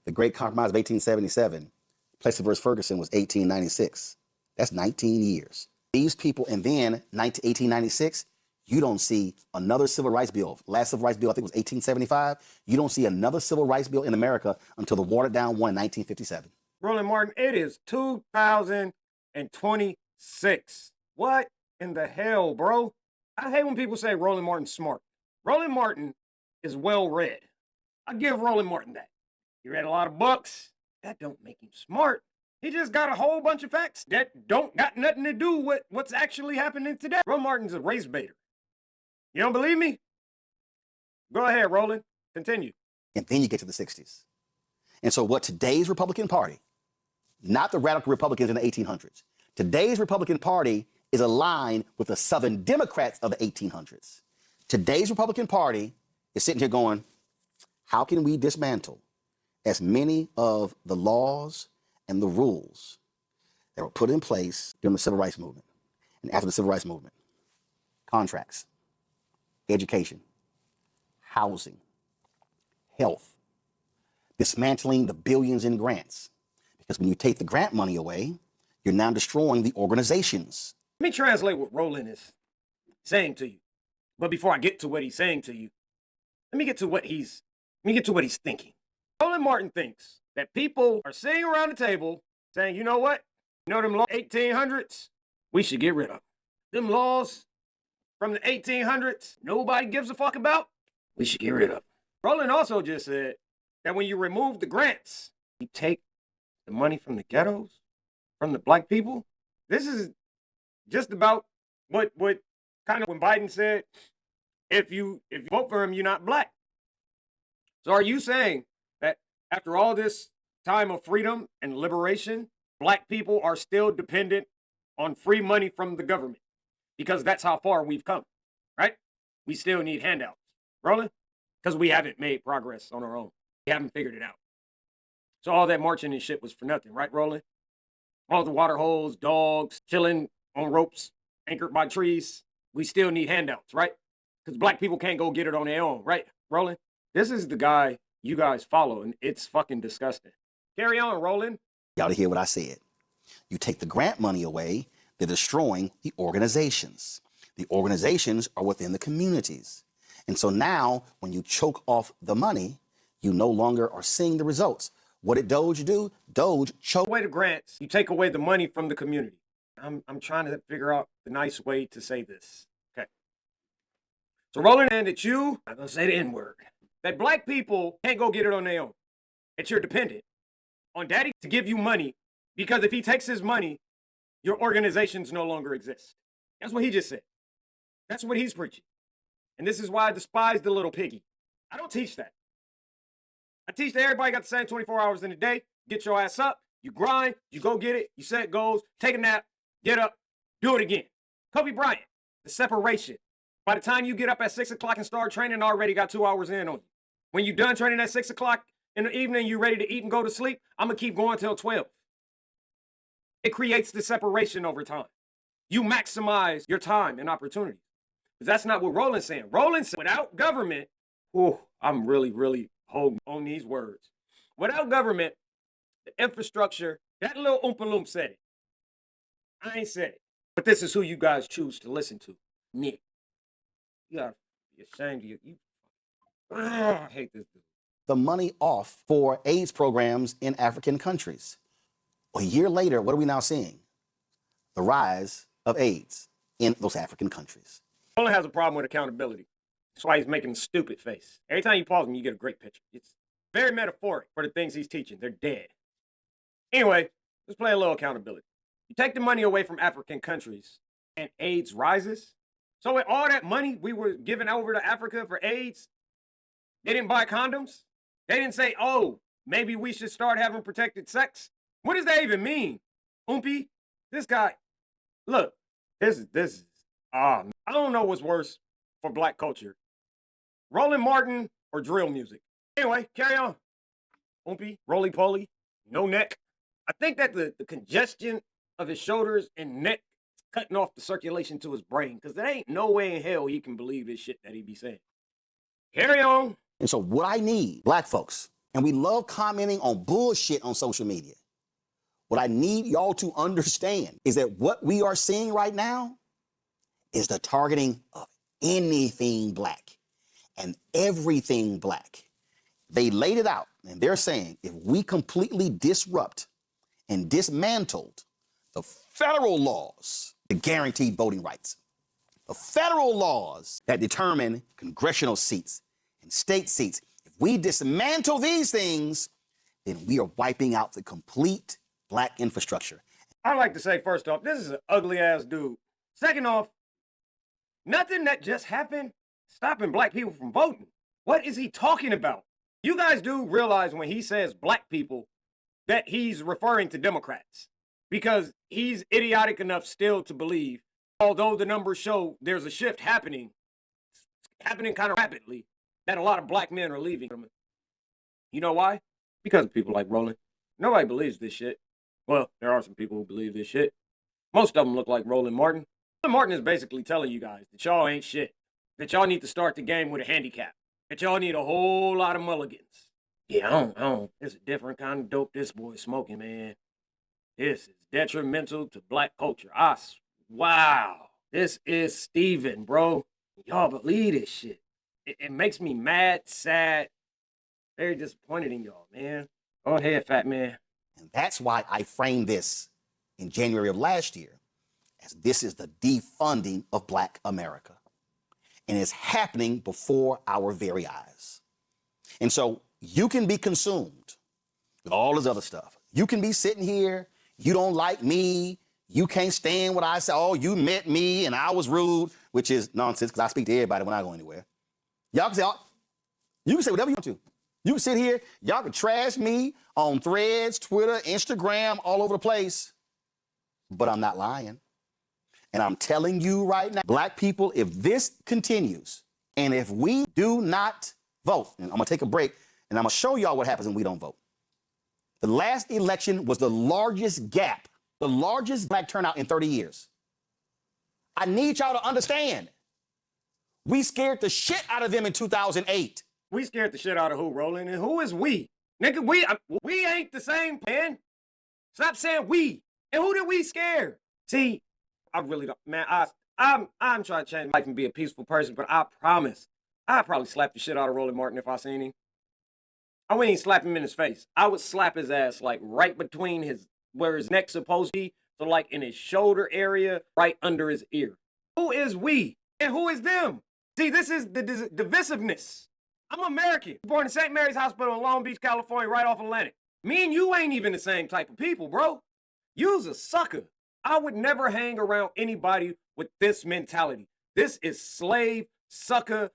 The Great Compromise of 1877, Plessy versus Ferguson was 1896. That's 19 years. These people, and then 1896, you don't see another civil rights bill. Last civil rights bill, I think, was 1875. You don't see another civil rights bill in America until the watered down one in 1957. Roland Martin, it is 2026. What in the hell, bro? I hate when people say Roland Martin's smart. Roland Martin is well read. I give Roland Martin that. He read a lot of books. That don't make him smart. He just got a whole bunch of facts that don't got nothing to do with what's actually happening today. Roland Martin's a race baiter. You don't believe me? Go ahead, Roland. Continue. And then you get to the 60s. And so what today's Republican Party, not the radical Republicans in the 1800s, today's Republican Party is aligned with the Southern Democrats of the 1800s. Today's Republican Party is sitting here going, how can we dismantle as many of the laws and the rules that were put in place during the Civil Rights Movement and after the Civil Rights Movement? Contracts, education, housing, health, dismantling the billions in grants. Because when you take the grant money away, you're now destroying the organizations. Let me translate what Roland is saying to you. But before I get to what he's saying to you, let me get to what he's thinking. Roland Martin thinks that people are sitting around the table saying, you know what? You know them laws 1800s? We should get rid of them. Them laws from the 1800s, nobody gives a fuck about? We should get rid of them. Roland also just said that when you remove the grants, you take the money from the ghettos, from the black people. This is just about what kind of when Biden said, if you vote for him, you're not black. So are you saying that after all this time of freedom and liberation, black people are still dependent on free money from the government? Because that's how far we've come, right? We still need handouts. Roland? Because we haven't made progress on our own. We haven't figured it out. So all that marching and shit was for nothing, right, Roland? All the water holes, dogs, chilling on ropes, anchored by trees. We still need handouts, right? Because black people can't go get it on their own, right, Roland? This is the guy you guys follow, and it's fucking disgusting. Carry on, Roland. Y'all to hear what I said. You take the grant money away, they're destroying the organizations. The organizations are within the communities. And so now, when you choke off the money, you no longer are seeing the results. What did Doge do? Doge choked away the grants. You take away the money from the community. I'm trying to figure out the nice way to say this. Okay. So Roland, and that you, I'm going to say the N-word, that black people can't go get it on their own. That you're dependent on daddy to give you money, because if he takes his money, your organizations no longer exist. That's what he just said. That's what he's preaching. And this is why I despise the little piggy. I don't teach that. I teach that everybody got the same 24 hours in a day. Get your ass up, you grind, you go get it, you set goals, take a nap, get up, do it again. Kobe Bryant, the separation. By the time you get up at 6 o'clock and start training, already got 2 hours in on you. When you're done training at 6 o'clock in the evening, you're ready to eat and go to sleep, I'm going to keep going till 12. It creates the separation over time. You maximize your time and opportunity. But that's not what Roland's saying. Roland said, without government, I'm really holding on these words. Without government, the infrastructure, that little Oompa Loomp said it. I ain't said it. But this is who you guys choose to listen to. Me. You gotta be ashamed of you. I hate this dude. the money off for AIDS programs in African countries. A year later, what are we now seeing? The rise of AIDS in those African countries. Roland has a problem with accountability. That's why he's making a stupid face. Every time you pause him, you get a great picture. It's very metaphoric for the things he's teaching. They're dead. Anyway, let's play a little accountability. You take the money away from African countries and AIDS rises. So with all that money we were giving over to Africa for AIDS, they didn't buy condoms. They didn't say, oh, maybe we should start having protected sex. What does that even mean? Oompy, this guy, look, this is, I don't know what's worse for black culture. Roland Martin or drill music. Anyway, carry on. Oompy, roly-poly, no neck. I think that the congestion of his shoulders and neck is cutting off the circulation to his brain, because there ain't no way in hell he can believe this shit that he be saying. Carry on. And so what I need, black folks, And we love commenting on bullshit on social media. What I need y'all to understand is that what we are seeing right now is the targeting of anything black and everything black. They laid it out, and they're saying if we completely disrupt and dismantled the federal laws that guarantee voting rights, the federal laws that determine congressional seats and state seats, if we dismantle these things, then we are wiping out the complete black infrastructure. I'd like to say, first off, this is an ugly ass dude. Second off, nothing that just happened stopping black people from voting. What is he talking about? You guys do realize when he says black people that he's referring to Democrats, because he's idiotic enough still to believe, although the numbers show there's a shift happening kind of rapidly, that a lot of black men are leaving. You know why? Because of people like Roland. Nobody believes this shit. Well, there are some people who believe this shit. Most of them look like Roland Martin. Roland Martin is basically telling you guys that y'all ain't shit, that y'all need to start the game with a handicap, that y'all need a whole lot of mulligans. Yeah, I don't. It's a different kind of dope this boy's smoking, man. This is detrimental to black culture. Wow. This is Steven, bro. Y'all believe this shit. It makes me mad, sad, very disappointed in y'all, man. Go ahead, fat man. And that's why I framed this in January of last year as this is the defunding of black America. And it's happening before our very eyes. And so you can be consumed with all this other stuff. You can be sitting here, you don't like me, you can't stand what I say, oh, you met me and I was rude, which is nonsense because I speak to everybody when I go anywhere. Y'all can say, you can say whatever you want to. You can sit here, y'all can trash me on Threads, Twitter, Instagram, all over the place, but I'm not lying. And I'm telling you right now, black people, if this continues, and if we do not vote, and I'm gonna take a break, and I'm gonna show y'all what happens when we don't vote. The last election was the largest gap, the largest black turnout in 30 years. I need y'all to understand. We scared the shit out of them in 2008. We scared the shit out of who, Roland? And who is we? Nigga, we ain't the same, man. Stop saying we. And who did we scare? See, I really don't, man, I'm trying to change my life and be a peaceful person, but I promise, I'd probably slap the shit out of Roland Martin if I seen him. I wouldn't even slap him in his face. I would slap his ass like right between where his neck's supposed to be, so like in his shoulder area, right under his ear. Who is we? And who is them? See, this is the divisiveness. I'm American, born in St. Mary's Hospital in Long Beach, California, right off Atlantic. Me and you ain't even the same type of people, bro. You's a sucker. I would never hang around anybody with this mentality. This is slave, sucker,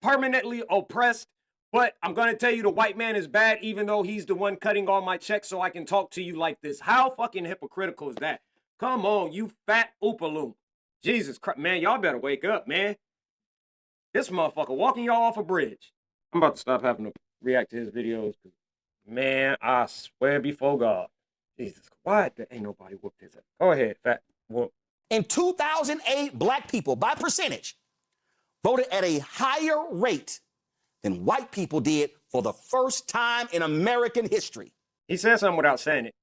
permanently oppressed. But I'm going to tell you the white man is bad, even though he's the one cutting all my checks so I can talk to you like this. How fucking hypocritical is that? Come on, you fat oopaloon. Jesus Christ, man, y'all better wake up, man. This motherfucker walking y'all off a bridge. I'm about to stop having to react to his videos. Man, I swear before God. Jesus, why ain't nobody whooped his ass? Go ahead, fat whoop. In 2008, black people, by percentage, voted at a higher rate than white people did for the first time in American history. He said something without saying it,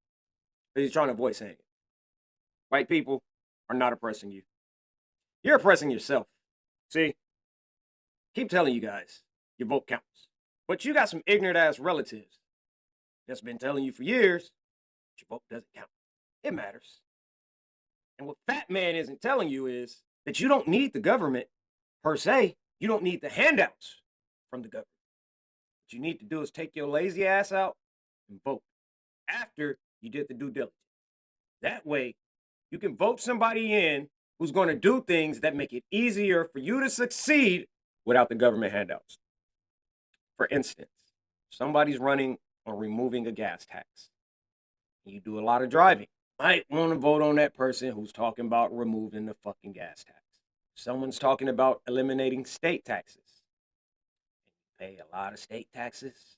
but he's trying to avoid saying it. White people are not oppressing you. You're oppressing yourself. See? Keep telling you guys, your vote counts. But you got some ignorant-ass relatives that's been telling you for years your vote doesn't count. It matters. And what Fat Man isn't telling you is that you don't need the government per se. You don't need the handouts from the government. What you need to do is take your lazy ass out and vote after you did the due diligence. That way, you can vote somebody in who's going to do things that make it easier for you to succeed without the government handouts. For instance, somebody's running on removing a gas tax. You do a lot of driving. Might want to vote on that person who's talking about removing the fucking gas tax. Someone's talking about eliminating state taxes. And you pay a lot of state taxes.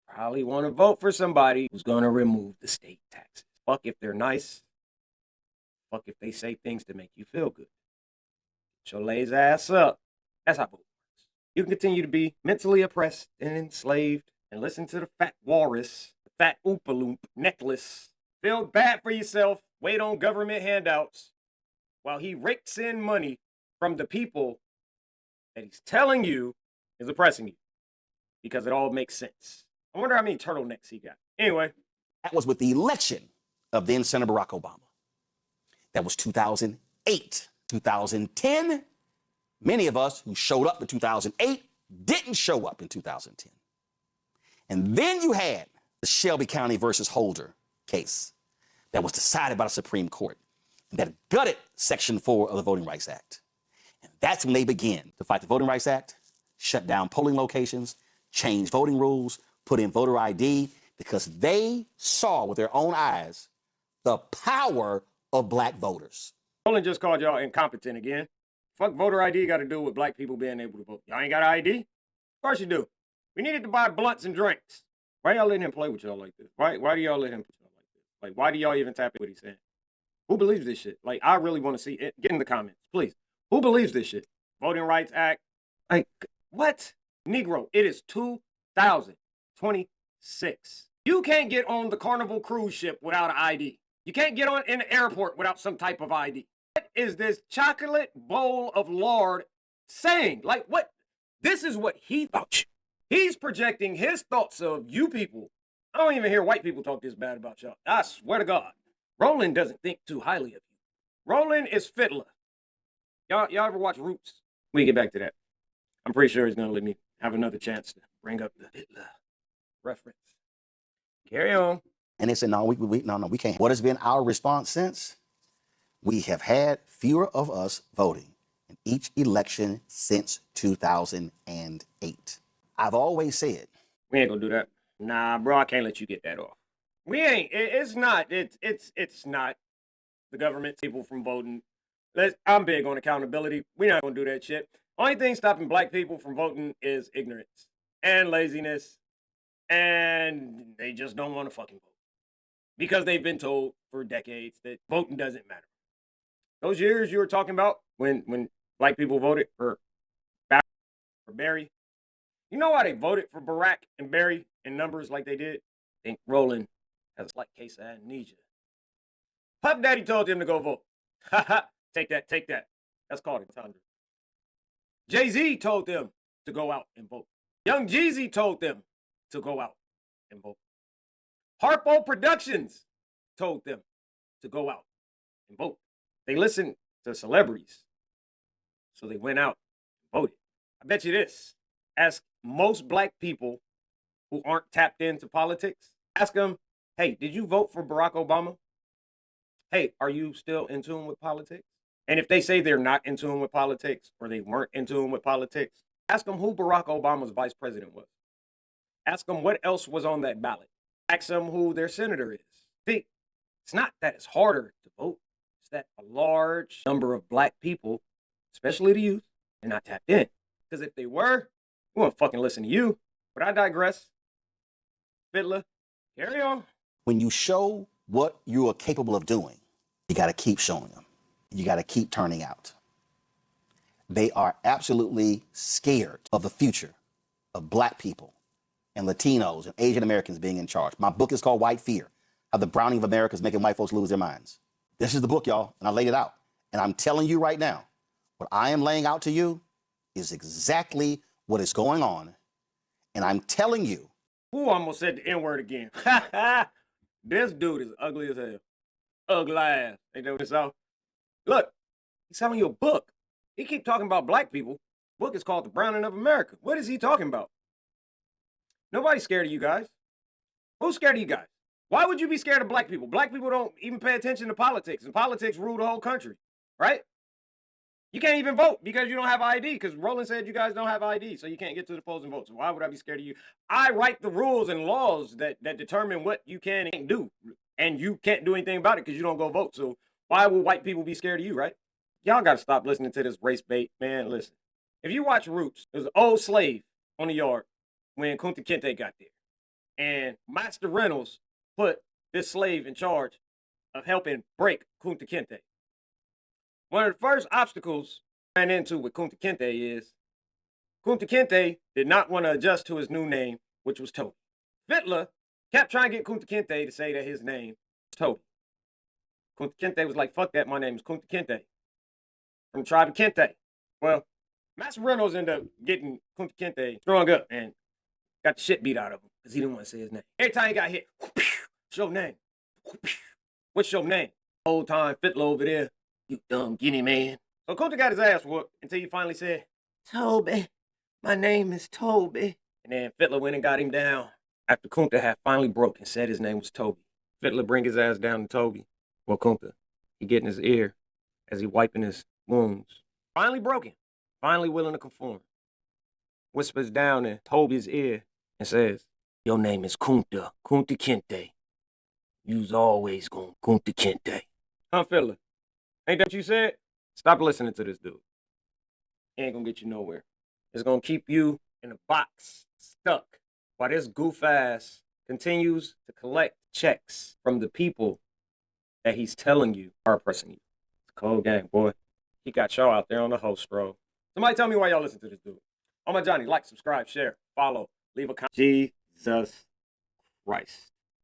Probably want to vote for somebody who's going to remove the state taxes. Fuck if they're nice. Fuck if they say things to make you feel good. Get your lazy ass up. That's how vote works. You can continue to be mentally oppressed and enslaved and listen to the fat walrus, the fat oompa-loomp necklace. Feel bad for yourself, wait on government handouts, while he rakes in money from the people that he's telling you is oppressing you, because it all makes sense. I wonder how many turtlenecks he got. Anyway. That was with the election of then Senator Barack Obama. That was 2008. 2010, many of us who showed up in 2008 didn't show up in 2010. And then you had the Shelby County versus Holder case that was decided by the Supreme Court and that gutted Section 4 of the Voting Rights Act. And that's when they began to fight the Voting Rights Act, shut down polling locations, change voting rules, put in voter ID, because they saw with their own eyes the power of black voters. Roland just called y'all incompetent again. Fuck voter ID got to do with black people being able to vote. Y'all ain't got an ID? Of course you do. We needed to buy blunts and drinks. Why y'all letting him play with y'all like this? Why do y'all let him play with y'all like this? Like, why do y'all even tap in what he's saying? Who believes this shit? Like, I really want to see it. Get in the comments, please. Who believes this shit? Voting Rights Act. Like, what? Negro, it is 2026. You can't get on the Carnival cruise ship without an ID. You can't get on in the airport without some type of ID. What is this chocolate bowl of lard saying? Like, what? This is what he thought. He's projecting his thoughts of you people. I don't even hear white people talk this bad about y'all. I swear to God. Roland doesn't think too highly of you. Roland is fiddler. Y'all ever watch Roots? We get back to that. I'm pretty sure he's going to let me have another chance to bring up the Hitler reference. Carry on. And they said, no, we can't. What has been our response since? We have had fewer of us voting in each election since 2008. I've always said, we ain't gonna do that. Nah, bro, I can't let you get that off. We ain't. It's not the government people from voting. I'm big on accountability. We're not gonna do that shit. Only thing stopping black people from voting is ignorance and laziness, and they just don't want to fucking vote because they've been told for decades that voting doesn't matter. Those years you were talking about when black people voted for Barry, you know why they voted for Barack and Barry in numbers like they did? I think Roland has a slight case of amnesia. Puff Daddy told him to go vote. Take that. That's called entendre. Jay-Z told them to go out and vote. Young Jeezy told them to go out and vote. Harpo Productions told them to go out and vote. They listened to celebrities, so they went out and voted. I bet you this. Ask most black people who aren't tapped into politics. Ask them, hey, did you vote for Barack Obama? Hey, are you still in tune with politics? And if they say they're not in tune with politics or they weren't in tune with politics, ask them who Barack Obama's vice president was. Ask them what else was on that ballot. Ask them who their senator is. See, it's not that it's harder to vote. It's that a large number of black people, especially the youth, are not tapped in. Because if they were, we won't fucking listen to you. But I digress. Fiddler, carry on. When you show what you are capable of doing, you got to keep showing them. You got to keep turning out. They are absolutely scared of the future of black people and Latinos and Asian Americans being in charge. My book is called White Fear, How the Browning of America is Making White Folks Lose Their Minds. This is the book, y'all, and I laid it out. And I'm telling you right now, what I am laying out to you is exactly what is going on. And I'm telling you. Ooh, I almost said the N-word again. This dude is ugly as hell. Ugly ass. Ain't that what it's all? Look, he's selling you a book. He keep talking about black people. Book is called The Browning of America. What is he talking about? Nobody's scared of you guys. Who's scared of you guys? Why would you be scared of black people? Black people don't even pay attention to politics, and politics rule the whole country, right? You can't even vote because you don't have ID, because Roland said you guys don't have ID, so you can't get to the polls and vote. So why would I be scared of you? I write the rules and laws that determine what you can and can't do, and you can't do anything about it because you don't go vote. So why would white people be scared of you, right? Y'all got to stop listening to this race bait, man. Listen, if you watch Roots, there's an old slave on the yard when Kunta Kinte got there. And Master Reynolds put this slave in charge of helping break Kunta Kinte. One of the first obstacles I ran into with Kunta Kinte is Kunta Kinte did not want to adjust to his new name, which was Tony. Fittler kept trying to get Kunta Kinte to say that his name was Toby. Kunta Kinte was like, fuck that, my name is Kunta Kinte. From the tribe of Kente. Well, Master Reynolds ended up getting Kunta Kinte strung up and got the shit beat out of him because he didn't want to say his name. Every time he got hit, what's your name? What's your name? Old time Fittler over there, you dumb guinea man. So Kunta got his ass whooped until he finally said, Toby, my name is Toby. And then Fittler went and got him down. After Kunta had finally broke and said his name was Toby, Fittler bring his ass down to Toby. Well, Kunta, he get in his ear as he wiping his wounds. Finally broken, finally willing to conform. Whispers down in Toby's ear and says, your name is Kunta Kinte. You's always gonna Kunta Kinte. Huh, Fittler? Ain't that what you said? Stop listening to this dude. He ain't gonna get you nowhere. It's gonna keep you in a box, stuck, while this goof ass continues to collect checks from the people that he's telling you are oppressing you. It's a cold game, boy. He got y'all out there on the host roll. Somebody tell me why y'all listen to this dude. Oh my Johnny, like, subscribe, share, follow, leave a comment. Jesus Christ.